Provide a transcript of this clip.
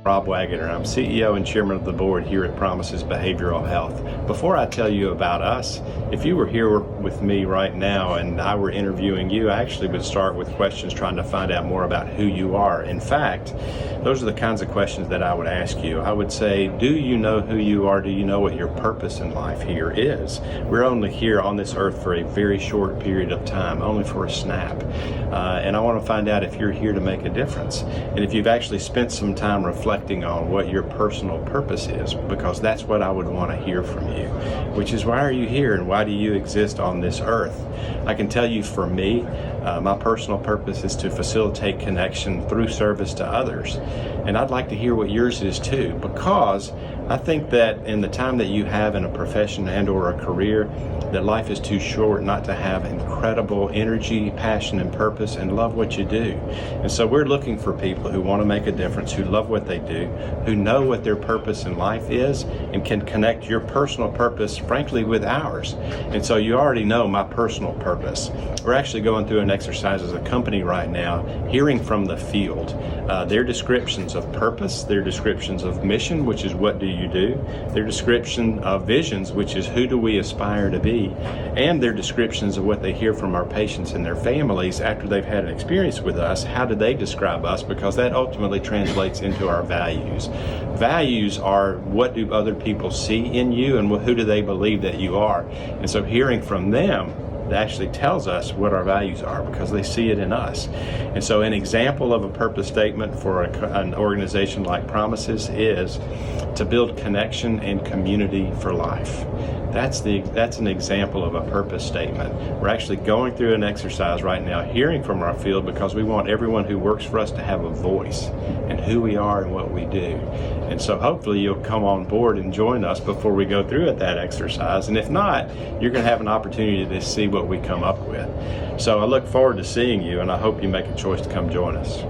Rob Waggener. I'm CEO and Chairman of the Board here at Promises Behavioral Health. Before I tell you about us, if you were here with me right now and I were interviewing you, I actually would start with questions trying to find out more about who you are. In fact, those are the kinds of questions that I would ask you. I would say, do you know who you are? Do you know what your purpose in life here is? We're only here on this earth for a very short period of time, only for a snap. And I want to find out if you're here to make a difference. And if you've actually spent some time reflecting on what your personal purpose is, because that's what I would want to hear from you, which is, why are you here and why do you exist on this earth? I can tell you, for me, my personal purpose is to facilitate connection through service to others. And I'd like to hear what yours is too, because I think that in the time that you have in a profession and or a career, that life is too short not to have incredible energy, passion, and purpose, and love what you do. And so we're looking for people who want to make a difference, who love what they do, who know what their purpose in life is, and can connect your personal purpose, frankly, with ours. And so you already know my personal purpose. We're actually going through an exercise as a company right now, hearing from the field, their descriptions of purpose, their descriptions of mission, which is what do you do, their description of visions, which is who do we aspire to be, and their descriptions of what they hear from our patients and their families after they've had an experience with us. How do they describe us? Because that ultimately translates into our values. Values are, what do other people see in you, and who do they believe that you are? And so hearing from them actually tells us what our values are, because they see it in us. And so an example of a purpose statement for an organization like Promises is to build connection and community for life. That's an example of a purpose statement. We're actually going through an exercise right now, hearing from our field, because we want everyone who works for us to have a voice in who we are and what we do. And so hopefully you'll come on board and join us before we go through that exercise. And if not, you're going to have an opportunity to see what we come up with. So I look forward to seeing you, and I hope you make a choice to come join us.